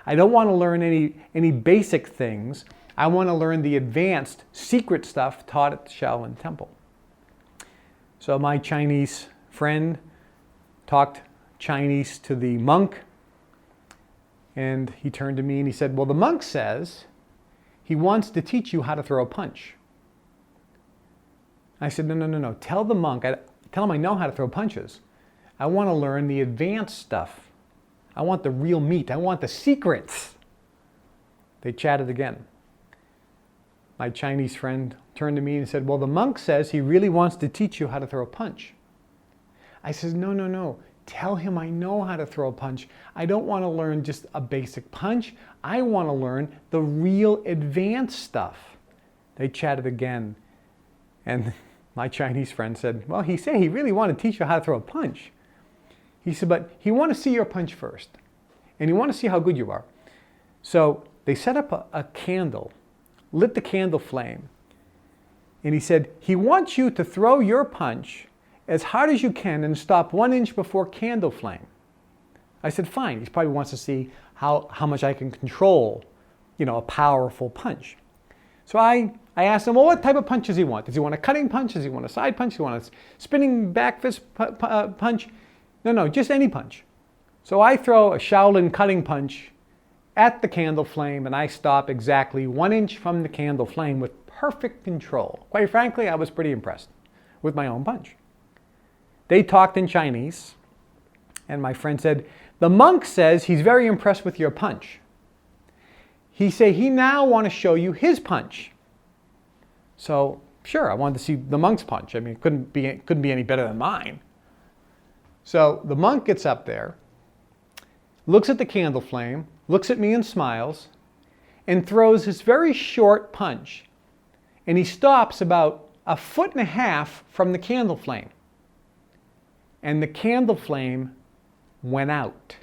I don't want to learn any basic things. I want to learn the advanced secret stuff taught at the Shaolin Temple. So my Chinese friend talked Chinese to the monk, and he turned to me and he said, well, the monk says he wants to teach you how to throw a punch. I said, no. Tell the monk, tell him I know how to throw punches. I want to learn the advanced stuff. I want the real meat. I want the secrets. They chatted again. My Chinese friend turned to me and said, well, the monk says he really wants to teach you how to throw a punch. I said, no. Tell him I know how to throw a punch. I don't want to learn just a basic punch. I want to learn the real advanced stuff. They chatted again. And my Chinese friend said, well, he said he really wanted to teach you how to throw a punch. He said, but he wanted to see your punch first. And he wanted to see how good you are. So they set up a candle, lit the candle flame. And he said, he wants you to throw your punch as hard as you can and stop 1 inch before candle flame. I said, fine. He probably wants to see how much I can control, a powerful punch. So I asked him, well, what type of punch does he want? Does he want a cutting punch? Does he want a side punch? Does he want a spinning back fist punch? No, just any punch. So I throw a Shaolin cutting punch at the candle flame, and I stop exactly 1 inch from the candle flame with perfect control. Quite frankly, I was pretty impressed with my own punch. They talked in Chinese, and my friend said, the monk says he's very impressed with your punch. He said he now wants to show you his punch. So sure, I wanted to see the monk's punch. I mean, it couldn't be any better than mine. So the monk gets up there, looks at the candle flame, looks at me and smiles, and throws this very short punch. And he stops about 1.5 feet from the candle flame. And the candle flame went out.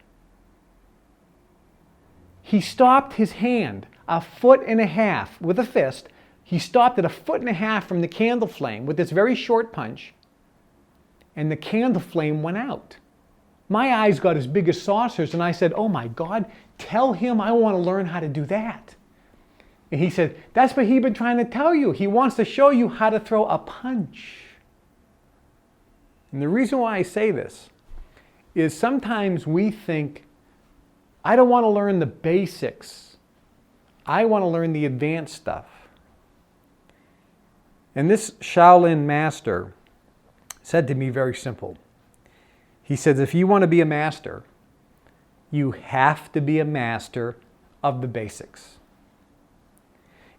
He stopped his hand 1.5 feet with a fist. He stopped at 1.5 feet from the candle flame with this very short punch. And the candle flame went out. My eyes got as big as saucers, and I said, oh my God, tell him I want to learn how to do that. And he said, that's what he's been trying to tell you. He wants to show you how to throw a punch. And the reason why I say this is sometimes we think, I don't want to learn the basics. I want to learn the advanced stuff. And this Shaolin master said to me very simple. He says, if you want to be a master, you have to be a master of the basics.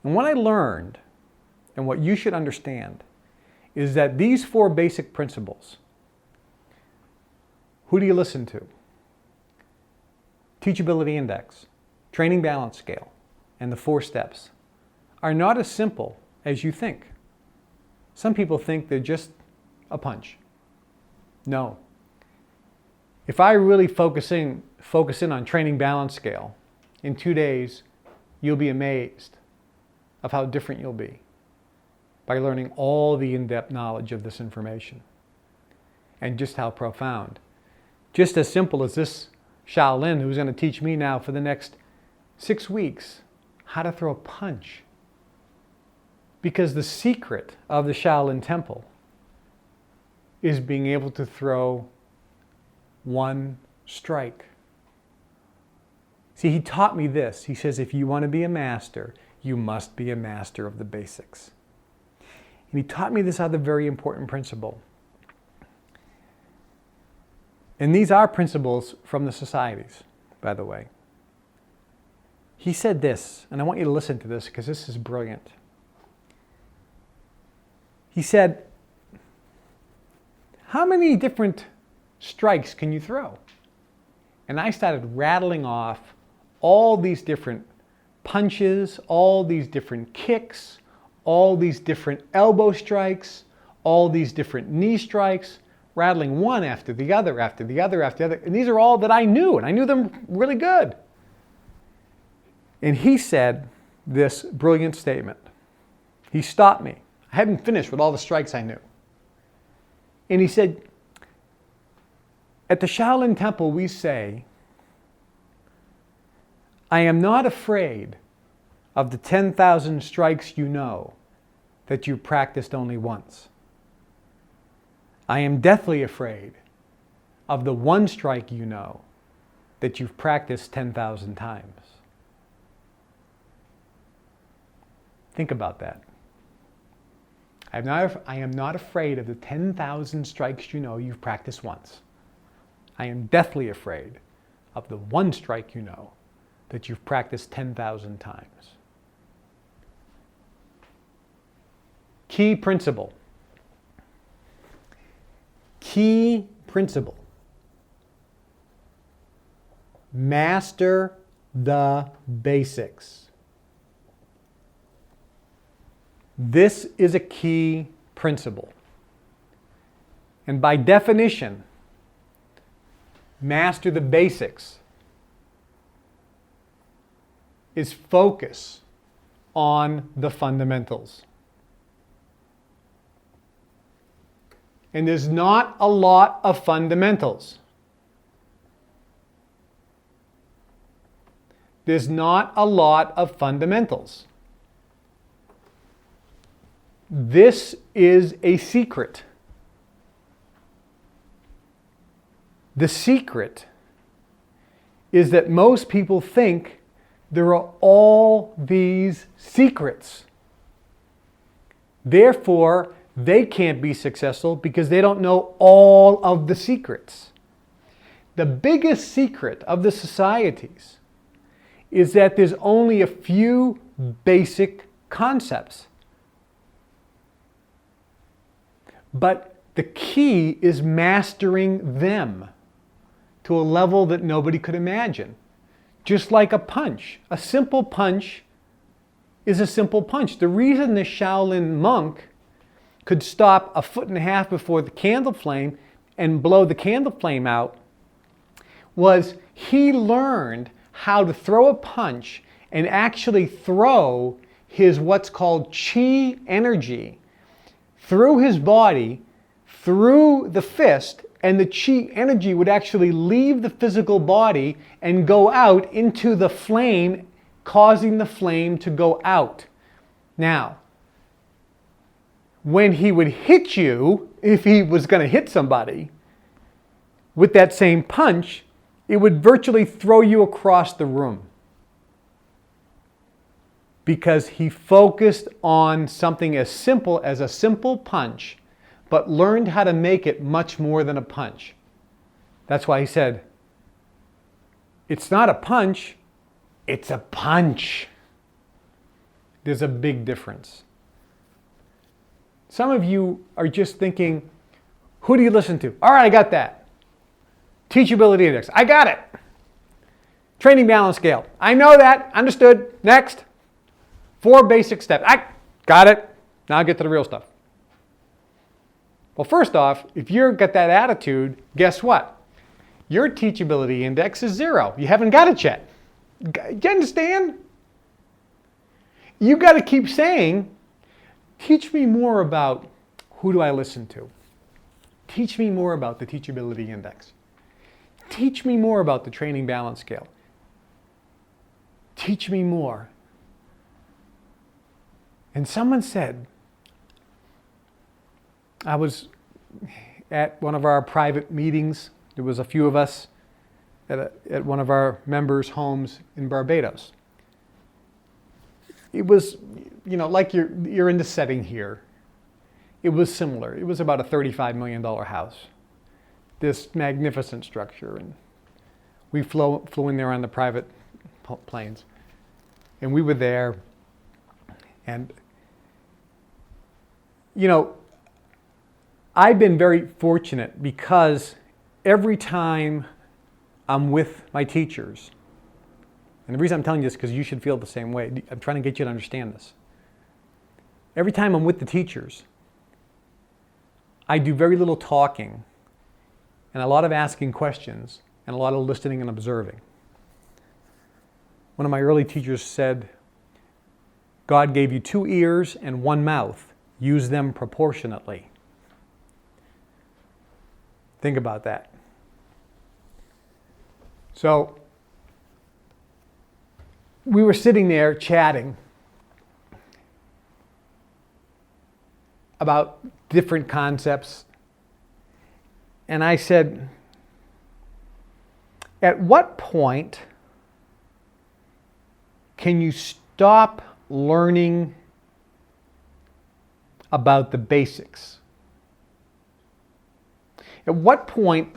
And what I learned, and what you should understand, is that these 4 basic principles, who do you listen to? Teachability index, training balance scale, and the 4 steps are not as simple as you think. Some people think they're just a punch. No. If I really focus in on training balance scale, in 2 days, you'll be amazed of how different you'll be by learning all the in-depth knowledge of this information and just how profound. Just as simple as this Shaolin, who's going to teach me now for the next 6 weeks how to throw a punch. Because the secret of the Shaolin Temple is being able to throw 1 strike. See, he taught me this. He says, if you want to be a master, you must be a master of the basics. And he taught me this other very important principle. And these are principles from the societies, by the way. He said this, and I want you to listen to this because this is brilliant. He said, how many different strikes can you throw? And I started rattling off all these different punches, all these different kicks, all these different elbow strikes, all these different knee strikes, rattling one after the other, after the other, after the other. And these are all that I knew, and I knew them really good. And he said this brilliant statement. He stopped me. I hadn't finished with all the strikes I knew. And he said, at the Shaolin Temple we say, I am not afraid of the 10,000 strikes you know that you practiced only once. I am deathly afraid of the one strike you know that you've practiced 10,000 times. Think about that. I am not afraid of the 10,000 strikes you know you've practiced once. I am deathly afraid of the one strike you know that you've practiced 10,000 times. Key principle. Key principle. Master the basics. This is a key principle. And by definition, master the basics is focus on the fundamentals. And there's not a lot of fundamentals. There's not a lot of fundamentals. This is a secret. The secret is that most people think there are all these secrets. Therefore, they can't be successful because they don't know all of the secrets. The biggest secret of the societies is that there's only a few basic concepts. But the key is mastering them to a level that nobody could imagine. Just like a punch. A simple punch is a simple punch. The reason the Shaolin monk could stop a foot and a half before the candle flame and blow the candle flame out was he learned how to throw a punch and actually throw his what's called chi energy through his body, through the fist, and the chi energy would actually leave the physical body and go out into the flame, causing the flame to go out. Now, when he would hit you, if he was going to hit somebody, with that same punch, it would virtually throw you across the room. Because he focused on something as simple as a simple punch, but learned how to make it much more than a punch. That's why he said, it's not a punch, it's a punch. There's a big difference. Some of you are just thinking, who do you listen to? All right, I got that. Teachability index, I got it. Training balance scale, I know that, understood, next. 4 basic steps, I got it. Now I'll get to the real stuff. Well, first off, if you've got that attitude, guess what? Your teachability index is 0. You haven't got it yet. Do you understand? You got to keep saying, teach me more about who do I listen to. Teach me more about the teachability index. Teach me more about the training balance scale. Teach me more. And someone said, I was at one of our private meetings. There was a few of us at one of our members' homes in Barbados. It was, like you're in the setting here. It was similar. It was about a $35 million house. This magnificent structure. And we flew in there on the private planes. And we were there. And, I've been very fortunate because every time I'm with my teachers, and the reason I'm telling you this is because you should feel the same way. I'm trying to get you to understand this. Every time I'm with the teachers, I do very little talking and a lot of asking questions and a lot of listening and observing. One of my early teachers said, God gave you 2 ears and 1 mouth. Use them proportionately. Think about that. So, we were sitting there chatting about different concepts. And I said, at what point can you stop learning about the basics? At what point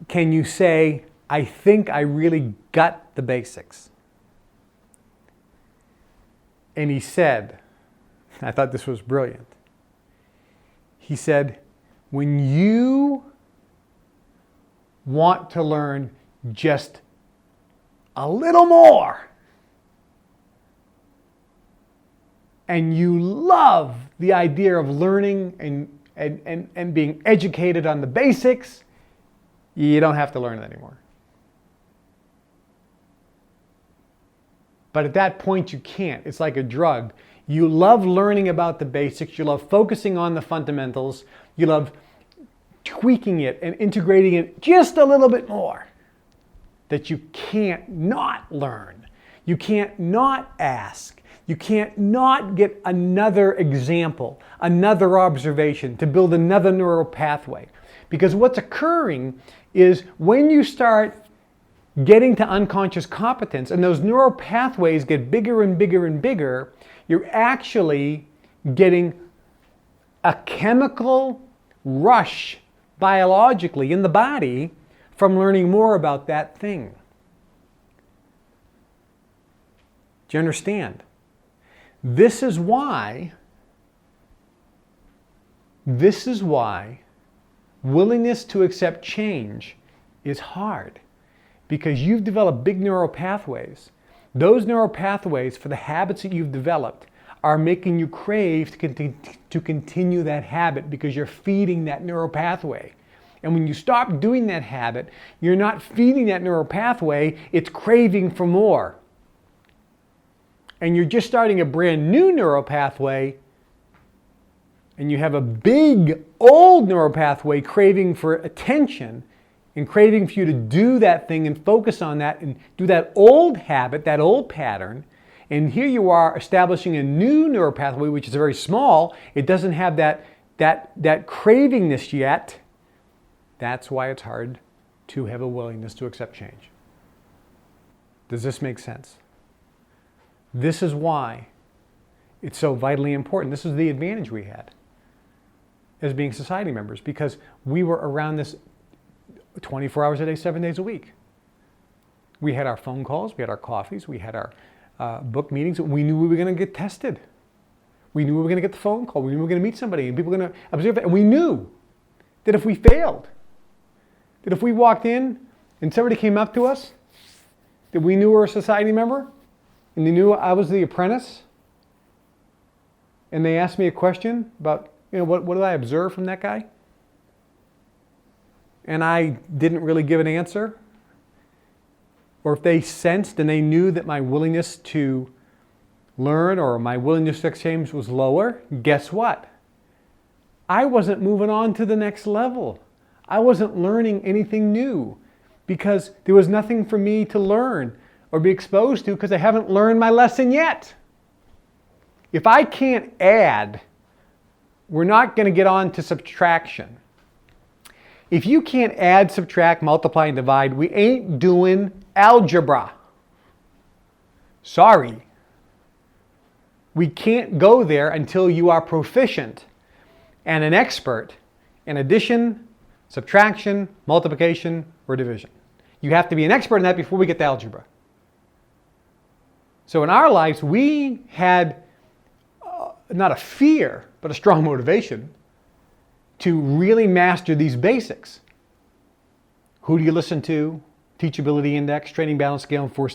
can you say, I think I really got the basics? And he said, I thought this was brilliant. He said, when you want to learn just a little more, and you love the idea of learning and being educated on the basics, you don't have to learn it anymore. But at that point you can't. It's like a drug. You love learning about the basics. You love focusing on the fundamentals. You love tweaking it and integrating it just a little bit more, that you can't not learn. You can't not ask. You can't not get another example, another observation to build another neural pathway. Because what's occurring is when you start getting to unconscious competence and those neural pathways get bigger and bigger and bigger, you're actually getting a chemical rush biologically in the body from learning more about that thing. Do you understand? This is why willingness to accept change is hard, because you've developed big neural pathways. Those neural pathways for the habits that you've developed are making you crave to continue that habit, because you're feeding that neural pathway. And when you stop doing that habit, you're not feeding that neural pathway, it's craving for more. And you're just starting a brand new neural pathway, and you have a big old neural pathway craving for attention and craving for you to do that thing and focus on that and do that old habit, that old pattern. And here you are establishing a new neural pathway, which is very small. It doesn't have that cravingness yet. That's why it's hard to have a willingness to accept change. Does this make sense? This is why it's so vitally important. This is the advantage we had as being society members, because we were around this 24 hours a day, 7 days a week. We had our phone calls, we had our coffees, we had our book meetings. We knew we were going to get tested. We knew we were going to get the phone call. We knew we were going to meet somebody and people were going to observe it. And we knew that if we failed, that if we walked in and somebody came up to us, that we knew we were a society member, and they knew I was the apprentice, and they asked me a question about, what did I observe from that guy? And I didn't really give an answer. Or if they sensed and they knew that my willingness to learn or my willingness to exchange was lower, guess what? I wasn't moving on to the next level. I wasn't learning anything new, because there was nothing for me to learn or be exposed to, because I haven't learned my lesson yet. If I can't add, we're not going to get on to subtraction. If you can't add, subtract, multiply, and divide, we ain't doing algebra. Sorry. We can't go there until you are proficient and an expert in addition, subtraction, multiplication, or division. You have to be an expert in that before we get to algebra. So in our lives, we had not a fear, but a strong motivation to really master these basics. Who do you listen to? Teachability index, training balance scale, and force